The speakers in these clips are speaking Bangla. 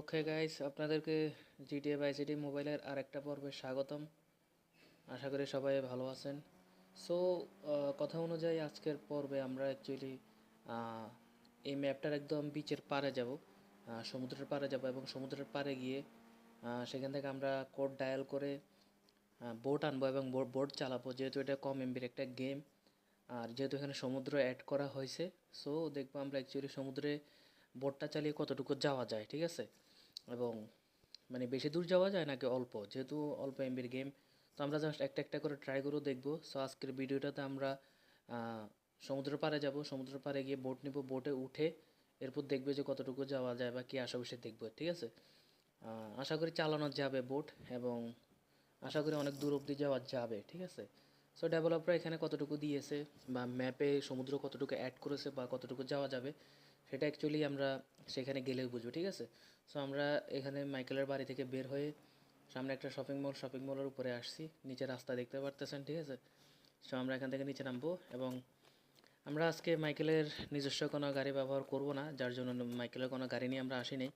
ওকে গাইস, আপনাদেরকে জিটিএ বাই সিটি মোবাইলের আরেকটা পর্বে স্বাগতম। আশা করি সবাই ভালো আছেন। সো কথা অনুযায়ী আজকের পর্বে আমরা অ্যাকচুয়ালি এই ম্যাপটার একদম বিচের পাড়ে যাব, সমুদ্রের পাড়ে যাব এবং সমুদ্রের পাড়ে গিয়ে সেখান থেকে আমরা কোড ডায়াল করে বোট আনবো এবং বোট চালাবো, যেহেতু এটা কম এমবির একটা গেম। আর যেহেতু এখানে সমুদ্র অ্যাড করা হয়েছে, সো দেখবো আমরা অ্যাকচুয়ালি সমুদ্রে বোটটা চালিয়ে কতটুকু যাওয়া যায়, ঠিক আছে। এবং মানে বেশি দূর যাওয়া যায় নাকি অল্প, যেহেতু অল্প এমবির গেম, তো আমরা জাস্ট একটা একটা করে ট্রাই করে দেখবো। সো আজকের ভিডিওটাতে আমরা সমুদ্রের পাড়ে যাব, সমুদ্রের পাড়ে গিয়ে বোট নিব, বোটে উঠে এরপর দেখবে যে কতটুকু যাওয়া যায় বা কী আশেপাশে দেখবো, ঠিক আছে। আশা করি চালানো যাবে বোট, এবং আশা করি অনেক দূর অবধি যাওয়া যাবে, ঠিক আছে। সো ডেভেলপার এখানে কতটুকু দিয়েছে বা ম্যাপে সমুদ্র কতটুকু অ্যাড করেছে বা কতটুকু যাওয়া যাবে, সেটা অ্যাকচুয়ালি আমরা সেখানে গেলেই বুঝবো, ঠিক আছে। সো আমরা এখানে মাইকেলের বাড়ি থেকে বের হয়ে সামনে একটা শপিং মলের উপরে আসছি, নিচে রাস্তা দেখতে পারতেছেন, ঠিক আছে। সো আমরা এখান থেকে নিচে নামবো এবং আমরা আজকে মাইকেলের নিজস্ব কোনো গাড়ি ব্যবহার করব না, যার জন্য মাইকেলের কোনো গাড়ি নিয়ে আমরা আসিনি।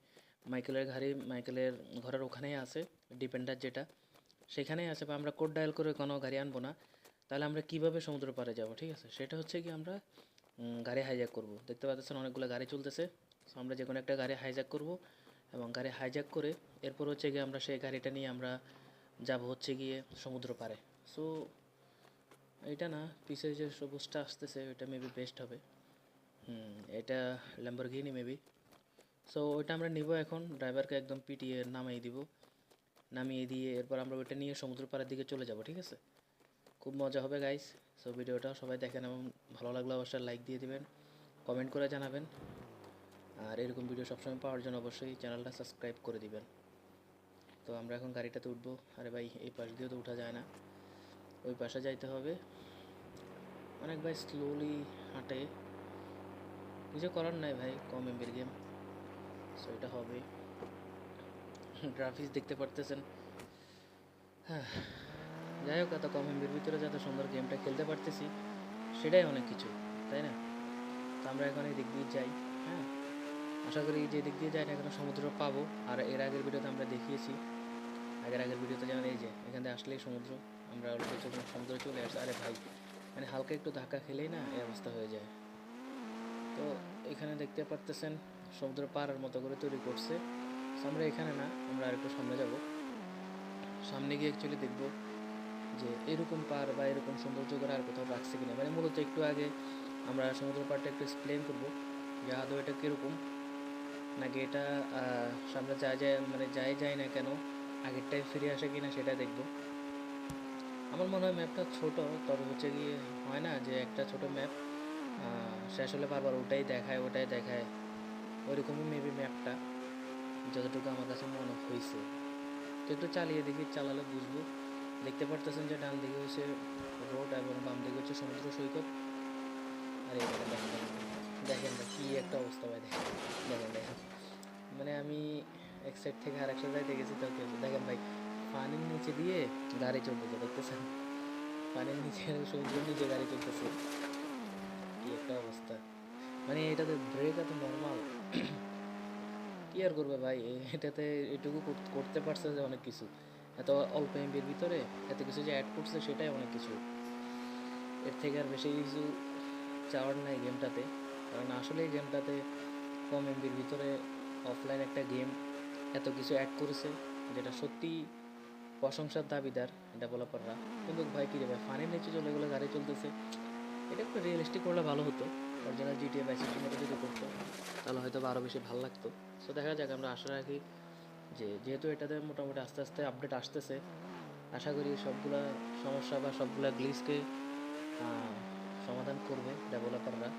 মাইকেলের গাড়ি মাইকেলের ঘরের ওখানেই আছে, ডিপেন্ডার যেটা সেখানেই আছে, বা আমরা কোড ডায়াল করে কোনো গাড়ি আনবো না। তাহলে আমরা কীভাবে সমুদ্র পাড়ে যাব, ঠিক আছে, সেটা হচ্ছে কি আমরা গাড়ি হাইজ্যাক করব। দেখতে পাচ্ছেন অনেকগুলো গাড়ি চলতেছে। সো আমরা যে কোনো একটা গাড়ি হাইজ্যাক করব এবং গাড়ি হাইজ্যাক করে এরপর হচ্ছে গিয়ে আমরা সেই গাড়িটা নিয়ে আমরা যাব হচ্ছে গিয়ে সমুদ্র পাড়ে। সো এটা না, পিছে যে সবুজটা আসতেছে ওইটা মেবি বেস্ট হবে। এটা ল্যাম্বরগিনি মেবি। সো ওইটা আমরা নিব, এখন ড্রাইভারকে একদম পিটিয়ে নামিয়ে দিব, নামিয়ে দিয়ে এরপর আমরা ওইটা নিয়ে সমুদ্র পাড়ের দিকে চলে যাব, ঠিক আছে। খুব মজা হবে গাইস। সো ভিডিওটা সবাই দেখেন এবং ভালো লাগলে অবশ্যই লাইক দিয়ে দিবেন, কমেন্ট করে জানাবেন, আর এরকম ভিডিও সবসময় পাওয়ার জন্য অবশ্যই চ্যানেলটা সাবস্ক্রাইব করে দিবেন। তো আমরা এখন গাড়িটাতে উঠবো। আরে ভাই, এই পাশ দিয়েও তো উঠা যায় না, ওই পাশে যাইতে হবে। অনেক ভাই স্লোলি হাঁটে, কিছু করার নাই ভাই, কম এমবির গেম, সো এটা হবে। গ্রাফিক্স দেখতে পারতেছেন। হ্যাঁ, যাই হোক, এত কম এমবির ভিতরে যত সুন্দর গেমটা খেলতে পারতেছি সেটাই অনেক কিছু, তাই না। তো আমরা এখন এই দিক দিয়ে যাই। হ্যাঁ, আশা করি যে দিক দিয়ে যাই না এখানে সমুদ্র পাবো। আর এর আগের ভিডিওতে আমরা দেখিয়েছি, আগের ভিডিওতে যেমন এই যে এখানে আসলেই সমুদ্র, আমরা অলরেডি সমুদ্রে চলে আসছি। আরে ভাই, মানে হালকা একটু ধাক্কা খেলেই না এই অবস্থা হয়ে যায়। তো এখানে দেখতে পারতেছেন সমুদ্র পাড়ের মতো করে তৈরি করছে। আমরা এখানে না, আমরা আরেকটু সামনে যাব, সামনে গিয়ে অ্যাকচুয়ালি দেখবো যে এরকম পার বা এরকম সৌন্দর্য করে আর কোথাও রাখছে কিনা। মানে মূলত একটু আগে আমরা সমুদ্র পাড়টা একটু এক্সপ্লেন করবো যে আদৌ এটা কীরকম, নাকি এটা সামনে যায় মানে যায় না কেন, আগেরটাই ফিরে আসে কিনা সেটা দেখব। আমার মনে হয় ম্যাপটা ছোট, তবে হচ্ছে গিয়ে হয় না যে একটা ছোট ম্যাপ শেষ হলে বারবার ওটাই দেখায়, ওইরকমই মেবি ম্যাপটা, যতটুকু আমার কাছে মনে হয়েছে। তো একটু চালিয়ে দেখি, চালালে বুঝবো। দেখতে পারতেছেন যে ডান দিকে হচ্ছে রোড এবং বাম দিকে হচ্ছে সমুদ্র সৈকত। আর এটা দেখেন দেখেন ভাই, কী একটা অবস্থা ভাই, দেখেন দেখেন দেখেন, মানে আমি এক সাইড থেকে আরেক সাইড যাইতে গেছি, তো দেখেন ভাই, পানির নিচে দিয়ে গাড়ি চলতেছে, দেখতেছেন, পানির নিচে সমুদ্রের নিচে গাড়ি চলতেছে, কি একটা অবস্থা। মানে এটাতে ব্রেক এত নর্মাল, কি আর করবে ভাই, এটাতে এটুকু করতে পারছে যে অনেক কিছু, এত অল্প এমবির ভিতরে এত কিছু যে অ্যাড করছে সেটাই অনেক কিছু। এর থেকে আর বেশি কিছু চাওয়ার নাই গেমটাতে, কারণ আসলে এই গেমটাতে কম এমবির ভিতরে অফলাইন একটা গেম এত কিছু অ্যাড করেছে, যেটা সত্যি প্রশংসার দাবিদার ডেভেলপাররা। কিন্তু ভাই কী রে ভাই, ফানের নিচে চলে গেলে গাড়ি চলতেছে, এটা একটু রিয়েলিস্টিক করলে ভালো হতো। অরিজিনাল জিটিএ বাই সিটির মতো যদি করতো তাহলে হয়তো আরও বেশি ভালো লাগতো। সো দেখা যাক, আমরা আশা রাখি যে যেহেতু এটাতে মোটামুটি আস্তে আস্তে আপডেট আসতেছে, আশা করি সবগুলা সমস্যা বা সবগুলা গ্লিচকে সমাধান করবে ডেভেলপাররা।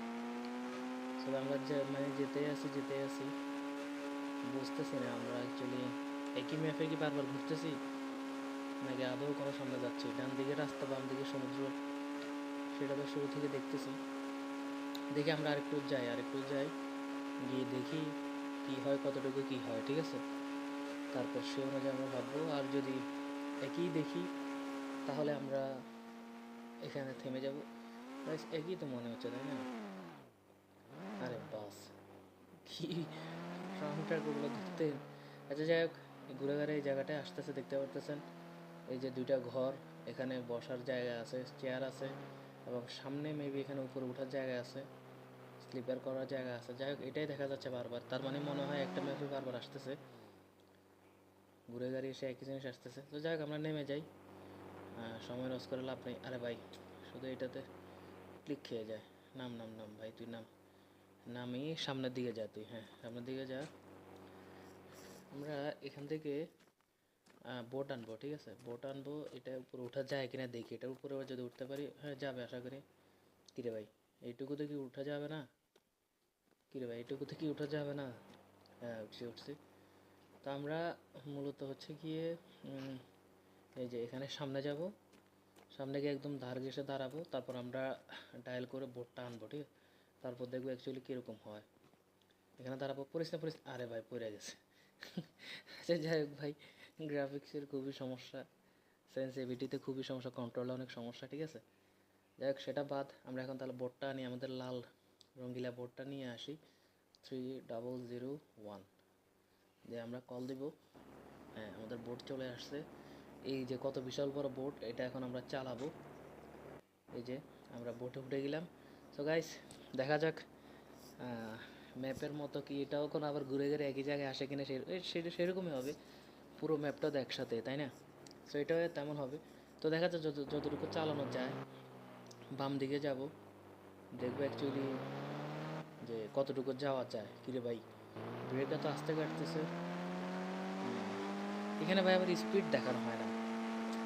সো আমরা যে মানে যেতে আসি, বুঝতেছি না আমরা অ্যাকচুয়ালি একই ম্যাপে কি বারবার ঘুরতেছি, নাকি আদৌ কোনো সামনে যাচ্ছি। ডান দিকে রাস্তা, বাম দিকে সমুদ্র, সেটা তো শুরু থেকে দেখতেছি। দেখি আমরা আরেকটু যাই, গিয়ে দেখি কি হয়, কতটুকু কি হয়, ঠিক আছে। তারপর সে অনুযায়ী আমরা ভাববো, আর যদি একই দেখি তাহলে আমরা এখানে থেমে যাব। একই তো মনে হচ্ছে, তাই না। আরে বাস, কি ট্রাম ট্রাকগুলো ধরতে আচ্ছা যাই হোক, ঘুরে ঘুরে এই জায়গাটায় আসতেছে, দেখতে পারতেছেন এই যে দুইটা ঘর, এখানে বসার জায়গা আছে, চেয়ার আছে, এবং সামনে মেবি এখানে উপরে ওঠার জায়গা আছে, স্লিপার করার জায়গা আছে। যাই হোক, এটাই দেখা যাচ্ছে বারবার, তার মানে মনে হয় একটা ম্যাপে বারবার আসতেছে, ঘুরে গাড়ি এসে একই জিনিস আসতেছে। তো যাই হোক, আমরা নেমে যাই, সময় লস করে লাভ নেই। আরে ভাই, শুধু এটাতে ক্লিক খেয়ে যায়। নাম নাম নাম ভাই, তুই নাম, নামি সামনের দিকে যা তুই, হ্যাঁ সামনের দিকে যা। আমরা এখান থেকে বোট আনবো, ঠিক আছে, বোট আনবো। এটা উপরে ওঠা যায় কিনা দেখি, এটার উপরে যদি উঠতে পারি, হ্যাঁ যাবে আশা করি। কিরে ভাই, এইটুকুতে কি উঠা যাবে না? কিরে ভাই, এইটুকুতে কি উঠা যাবে না? হ্যাঁ উঠছি উঠছি। তো আমরা মূলত হচ্ছে গিয়ে এই যে এখানে সামনে যাব, সামনে গিয়ে একদম ধার ঘেসে দাঁড়াবো, তারপর আমরা ডায়াল করে বোটটা আনবো, ঠিক আছে। তারপর দেখবো অ্যাকচুয়ালি কীরকম হয়। এখানে দাঁড়াবো, পড়িস না পড়িস, আরে ভাই পড়ে গেছে। আচ্ছা যাই হোক ভাই, গ্রাফিক্সের খুবই সমস্যা, সেন্সিভিটিতে খুবই সমস্যা, কন্ট্রোলে অনেক সমস্যা, ঠিক আছে। যাই হোক, সেটা বাদ, আমরা এখন তাহলে বোর্ডটা আনি, আমাদের লাল রঙ্গিলা বোর্ডটা নিয়ে আসি। 3001 দিয়ে আমরা কল দিব। হ্যাঁ, আমাদের বোট চলে আসছে। এই যে কত বিশাল বড় বোট, এটা এখন আমরা চালাবো। এই যে আমরা বোটে উঠে গেলাম। সো গাইস, দেখা যাক ম্যাপের মতো কি এটাও কোনো আবার ঘুরে ঘুরে একই জায়গায় আসে কিনা, সেটা সেরকমই হবে, পুরো ম্যাপটা তো একসাথে, তাই না? সো এটাও তেমন হবে। তো দেখা যাক যতটুকু চালানো যায়। বাম দিকে যাব, দেখবো অ্যাকচুয়ালি যে কতটুকু যাওয়া যায়। কিরে ভাই, ব্রেকটা তো আস্তে কাটতেছে। এখানে ভাই আবার স্পিড দেখানো হয় না,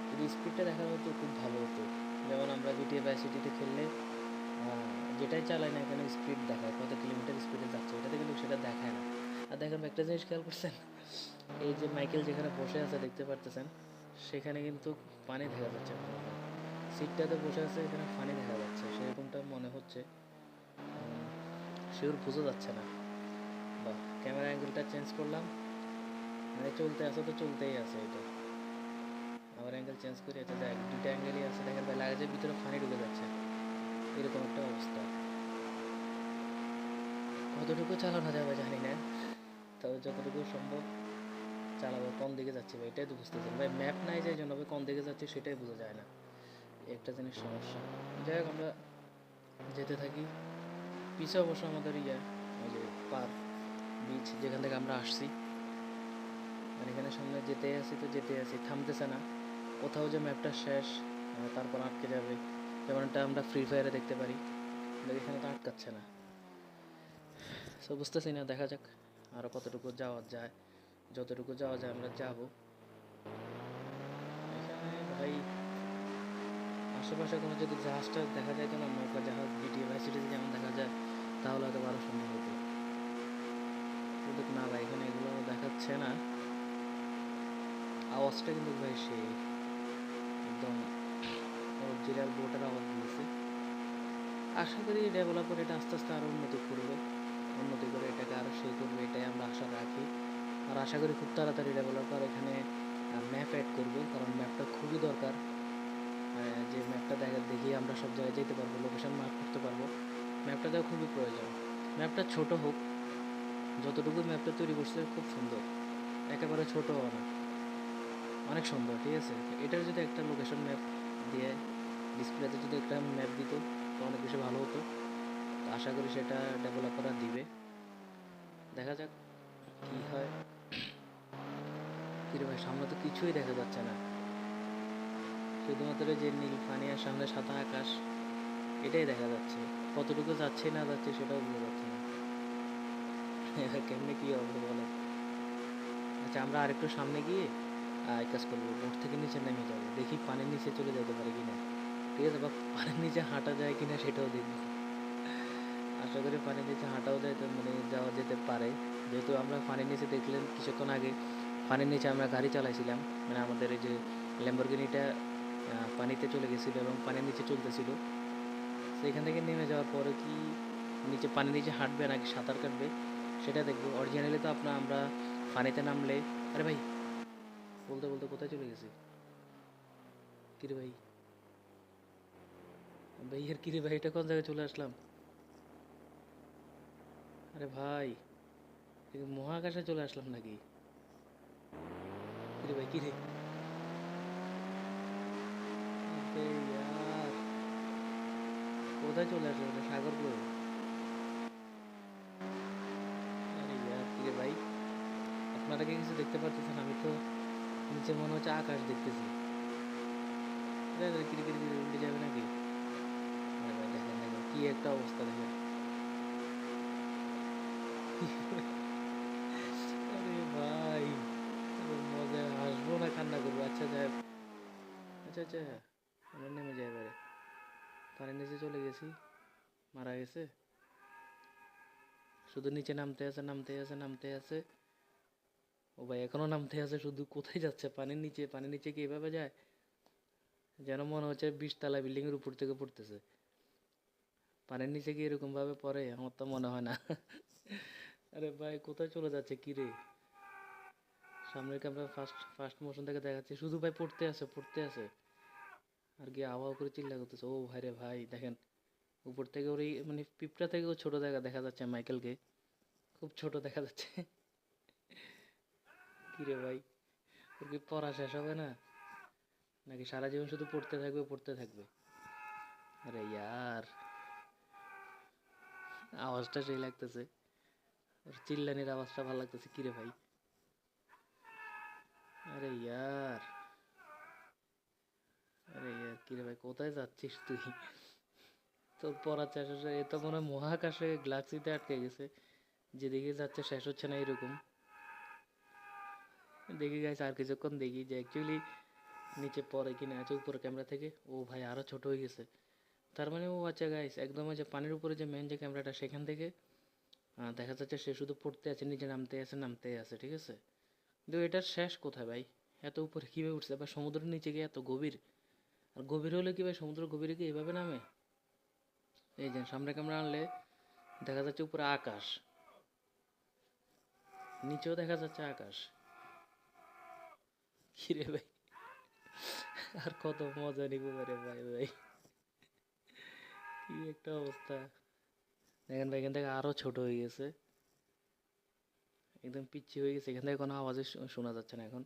যদি স্পিডটা দেখানো হতো খুব ভালো হতো। যেমন আমরা জিটিএ ভাইস সিটিতে খেললে যেটাই চালাই না, এখানে স্পিড দেখায়, কত কিলোমিটার স্পিডে যাচ্ছে, এটাতে কিন্তু সেটা দেখায় না। আর দেখেন একটা জিনিস খেয়াল করছেন, এই যে মাইকেল যেখানে বসে আছে দেখতে পারতেছেন, সেখানে কিন্তু পানি দেখা যাচ্ছে, সিটটাতে বসে আছে, এখানে পানি দেখা যাচ্ছে, সেরকমটা মনে হচ্ছে, শিওর বোঝা যাচ্ছে না। বা ক্যামেরা অ্যাঙ্গেলটা চেঞ্জ করলাম, মানে চলতে আছে তো চলতেই আছে এটা। আবার অ্যাঙ্গেল চেঞ্জ করি, এটা যাই, দুইটা অ্যাঙ্গেলই আছে, দেখেন ভাই লাগেজের ভিতরে পানি ঢুকে যাচ্ছে, এরকম একটা অবস্থা। কতটুকু চালানো যাবে জানি না, তবে যতটুকু সম্ভব চালাবো। কোন দিকে যাচ্ছি ভাই এটাই তো বুঝতেছেন ভাই, ম্যাপ নাই যে জন্য কোন দিকে যাচ্ছি সেটাই বোঝা যায় না, একটা জিনিস সমস্যা। যাই হোক, আমরা যেতে থাকি। পিছে অবশ্য আমাদের ওই যে পার বিচ যেখান থেকে আমরা আসছি, মানে এখানে সামনে যেতে আসি তো যেতে আসি, থামতেছে না, কোথাও যে ম্যাপটা শেষ, তারপর আটকে যাবে, যেমনটা আমরা ফ্রি ফায়ারে দেখতে পারি, কিন্তু এখানে তো আটকাচ্ছে না। সো বুঝতেছি না, দেখা যাক আরও কতটুকু যাওয়া যায়, যতটুকু যাওয়া যায় আমরা যাব। এখানে ভাই আশেপাশে কোনো যদি জাহাজটা দেখা যায়, তো না নৌকা জাহাজ জিটিএ ভাই সিটিতে যেমন দেখা যায়, তাহলে হয়তো আরও সুন্দর হতো। কিন্তু না ভাই, এখানে এগুলো দেখাচ্ছে না। আওয়াজটা কিন্তু ভাই সেই একদম অরিজিনাল বোটের আওয়াজ দিয়েছে। আশা করি ডেভেলপার এটা আস্তে আস্তে আরও উন্নতি করবে, উন্নতি করে এটাকে আরও সেই করবে, এটাই আমরা আশা রাখি। আর আশা করি খুব তাড়াতাড়ি ডেভেলপার এখানে ম্যাপ অ্যাড করবে, কারণ ম্যাপটা খুবই দরকার। যে ম্যাপটা দেখিয়ে আমরা সব জায়গায় যেতে পারবো, লোকেশন মার্ক করতে পারবো, ম্যাপটা দেওয়া খুবই প্রয়োজন। ম্যাপটা ছোট হোক, যতটুকু ম্যাপটা তৈরি করছে খুব সুন্দর, একেবারে ছোটও না, অনেক সুন্দর, ঠিক আছে। এটার যদি একটা লোকেশন ম্যাপ দিয়ে ডিসপ্লেতে যদি একটা ম্যাপ দিত, তো অনেক বেশি ভালো হতো। তো আশা করি সেটা ডেভেলপাররা দিবে, দেখা যাক কী হয়। কিরে ভাই, সামনে তো কিছুই দেখা যাচ্ছে না, শুধুমাত্র যে নীল পানি আর সামনে সাদা আকাশ, এটাই দেখা যাচ্ছে। কতটুকু যাচ্ছে না যাচ্ছে সেটাও বোঝা যাচ্ছে না। এবার কেমনে কী হবে বলে। আচ্ছা, আমরা আরেকটু সামনে গিয়ে কাজ করবো, বোট থেকে নিচে নেমে যাবো, দেখি পানির নিচে চলে যেতে পারে কিনা, ঠিক আছে, বা পানির নিচে হাঁটা যায় কিনা সেটাও দেখবো। আশা করি পানির নিচে হাঁটাও যায়, তো মানে যাওয়া যেতে পারে, যেহেতু আমরা পানির নিচে দেখলেন কিছুক্ষণ আগে, পানির নিচে আমরা গাড়ি চালাইছিলাম, মানে আমাদের এই যে ল্যাম্বরগিনিটা পানিতে চলে গেছিলো এবং পানির নিচে চলতেছিল। সেইখান থেকে নেমে যাওয়ার পরে কি নিচে পানির নিচে হাঁটবে নাকি সাঁতার কাটবে সেটা দেখবো। অরিজিনালি তো আমরা পানিতে নামলে, আরে ভাই বলতে বলতে কোথায় চলে গেছি, কিরে ভাই, ভাইয়ের কিরে ভাই, এটা কোন জায়গায় চলে আসলাম? আরে ভাই, মহাকাশে চলে আসলাম নাকি? কিরে আবে ইয়ার, কোথায় চলে আসলো এটা, সাগর কই? আরে ইয়ার কিরে ভাই, আপনারা কি কিছু দেখতে পাচ্ছেন? আমি তো নিচে মনে হচ্ছে আকাশ দেখতেছি। কিরে কিরে কিরে উল্টে যাবে নাকি? আরে ভাই দেখেন দেখেন কি একটা অবস্থা দেখেন। আরে ভাই, মজায় হাসবো না কান্না করবো? আচ্ছা যাই, আচ্ছা আচ্ছা, আমরা নেমে যাই এবারে। পানির নিচে চলে গেছি, মারা গেছে। শুধু নিচে নামতে আছে নামতে আছে নামতে আছে। ও ভাই এখনো নামতে আছে শুধু, কোথায় যাচ্ছে? পানির নিচে, পানির নিচে কি এভাবে যায়? যেন মনে হচ্ছে 20 তলা বিল্ডিং এর উপর থেকে পড়তেছে। পানির নিচে কি এরকম ভাবে পড়ে? আমার তো মনে হয় না। আরে ভাই কোথায় চলে যাচ্ছে কি রে? সামনের ক্যামেরা ফার্স্ট ফার্স্ট মোশন থেকে দেখাচ্ছে, শুধু ভাই পড়তে আছে পড়তে আছে। আর কি আওয়াজ করে চিল্লা করতেছে। ও ভাই রে ভাই দেখেন, উপর থেকে ওর এই মানে পিঁপড়া থেকেও ছোট দেখা দেখা যাচ্ছে মাইকেলকে, খুব ছোট দেখা যাচ্ছে। কি রে ভাই, ওর কি পড়া শেষ হবে না, নাকি সারা জীবন শুধু পড়তে থাকবে পড়তে থাকবে? আরে ইয়ার, আওয়াজটা সেই লাগতেছে, ওর চিল্লানির আওয়াজটা ভালো লাগতেছে। কি রে ভাই, আরে ইয়ার, আরে ইয়ার কি রে ভাই, কোথায় যাচ্ছিস তুই? তোর পড়া শেষ হচ্ছে, এ তো মনে হয় মহাকাশে গ্যালাক্সিতে আটকে গেছে, যেদিকে যাচ্ছে শেষ হচ্ছে না এরকম। দেখি গাইস আর কিছুক্ষণ দেখি যে অ্যাকচুয়ালি নিচে পড়ে কিনা। আছে উপরে ক্যামেরা থেকে, ও ভাই আরো ছোট হয়ে গেছে। তার মানে ও আচ্ছা গাইস, একদম ওই যে পানির উপরে যে মেন যে ক্যামেরাটা, সেখান থেকে দেখা যাচ্ছে সে শুধু পড়তে আছে, নিচে নামতে আছে নামতে আছে, ঠিক আছে। কিন্তু এটার শেষ কোথায় ভাই? এত উপরে কিভাবে উঠছে? বা সমুদ্রের নিচে গিয়ে এত গভীর, আর গভীর হলে কি ভাই, সমুদ্র গভীরে কি এভাবে নামে? এই যে সামনে ক্যামেরা আনলে দেখা যাচ্ছে উপরে আকাশ, নিচেও দেখা যাচ্ছে আকাশ। কিরে ভাই, আর কত মজা নিব রে ভাই ভাই, কি একটা অবস্থা। দেখেন ভাই এখান থেকে আরো ছোট হয়ে গেছে, একদম পিচ্ছি হয়ে গেছে। এখান থেকে কোনো আওয়াজই শোনা যাচ্ছে না এখন।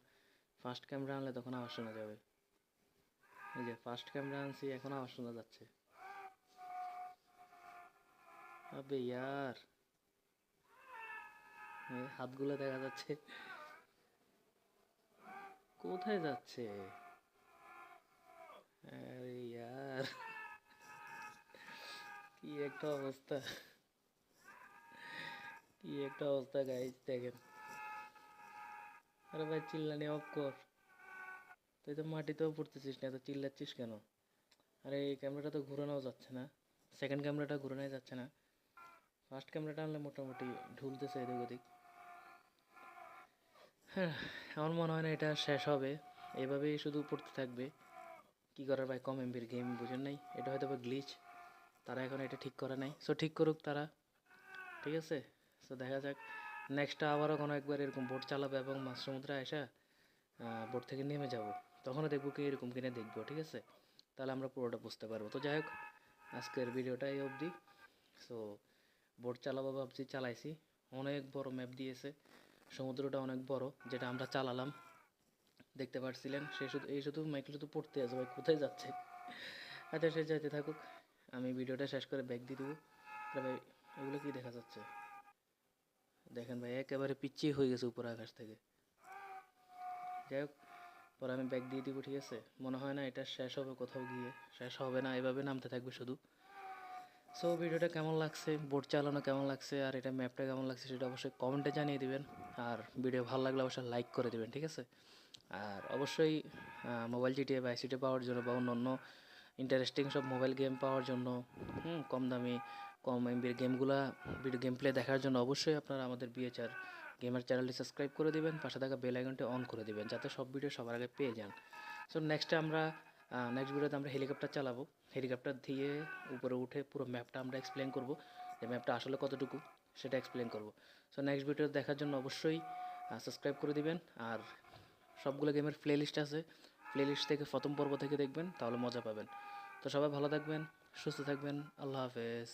ফার্স্ট ক্যামেরা আনলে তখন আওয়াজ শোনা যাবে। এই যে ফার্স্ট ক্যামেরা আনছি, এখন আওয়াজ শোনা যাচ্ছে। আবে ইয়ার, এই হাতগুলো দেখা যাচ্ছে, কোথায় যাচ্ছে? আরে ইয়ার, কি একটা অবস্থা, কি একটা অবস্থা গাইস দেখেন। আরে ভাই চিল্লানি অফ কর, তুই তো মাটিতেও পড়তেছিস না, তো চিল্লাচ্ছিস কেন? আরে এই ক্যামেরাটা তো ঘুরানো যাচ্ছে না, সেকেন্ড ক্যামেরাটা ঘুরানোই যাচ্ছে না। ফার্স্ট ক্যামেরাটা আনলে মোটামুটি ঢুলতেছে এদিক ওদিক। হ্যাঁ, আমার মনে হয় না এটা শেষ হবে, এভাবেই শুধু পড়তে থাকবে। কি করার ভাই, কম এমবির গেম বুঝেন নাই, এটা হয়তো বা গ্লিচ, তারা এখন এটা ঠিক করে নাই। সো ঠিক করুক তারা, ঠিক আছে। সো দেখা যাক, নেক্সটটা আবারও কোনো একবার এরকম বোট চালাবে এবং মাঝ সমুদ্রে আসা বোট থেকে নেমে যাব, তখনও দেখবো কি এরকম কিনে দেখবো, ঠিক আছে। তাহলে আমরা পুরোটা বুঝতে পারবো। তো যাই হোক, আজকের ভিডিওটা এই অবধি। সো বোট চালাবো ভাবছি, চালাইছি, অনেক বড় ম্যাপ দিয়েছে, সমুদ্রটা অনেক বড়, যেটা আমরা চালালাম, দেখতে পারছিলেন। সে শুধু এই শুধু মাইকেল শুধু পড়তে আছে ভাই, কোথায় যাচ্ছে? আচ্ছা সে যাইতে থাকুক, আমি ভিডিওটা শেষ করে ব্যাক দিয়ে দেবো। ভাই এগুলো কি দেখা যাচ্ছে? দেখেন ভাই একেবারে পিচ্ছি হয়ে গেছে উপর আকাশ থেকে। যাই হোক, পরে আমি ব্যাক দিয়ে দিব, ঠিক আছে। মনে হয় না এটা শেষ হবে কোথাও গিয়ে, শেষ হবে না, এভাবে নামতে থাকবে শুধু। সো ভিডিওটা কেমন লাগছে, বোট চালানো কেমন লাগছে, আর এটা ম্যাপটা কেমন লাগছে, সেটা অবশ্যই কমেন্টে জানিয়ে দিবেন। আর ভিডিও ভালো লাগলে অবশ্যই লাইক করে দিবেন, ঠিক আছে। আর অবশ্যই মোবাইল জিটিএ বা আইসিটি পাওয়ার জন্য বা অন্য ইন্টারেস্টিং সব মোবাইল গেম পাওয়ার জন্য, কম দামি কম এমবির গেমগুলা ভিডিও গেম প্লে দেখার জন্য অবশ্যই আপনারা আমাদের বিএচআর গেমার চ্যানেলটি সাবস্ক্রাইব করে দিবেন, পাশে থাকা বেল আইকনটি অন করে দিবেন, যাতে সব ভিডিও সবার আগে পেয়ে যান। সো নেক্সট ভিডিওতে আমরা হেলিকপ্টার চালাবো, হেলিকপ্টার দিয়ে উপরে উঠে পুরো ম্যাপটা আমরা এক্সপ্লেন করব, যে ম্যাপটা আসলে কতটুকু সেটা এক্সপ্লেন করব। সো নেক্সট ভিডিও দেখার জন্য অবশ্যই সাবস্ক্রাইব করে দিবেন। আর সবগুলো গেমের প্লে লিস্ট আছে, প্লে লিস্ট থেকে প্রথম পর্ব থেকে দেখবেন, তাহলে মজা পাবেন। তো সবাই ভালো থাকবেন, সুস্থ থাকবেন, আল্লাহ হাফেজ।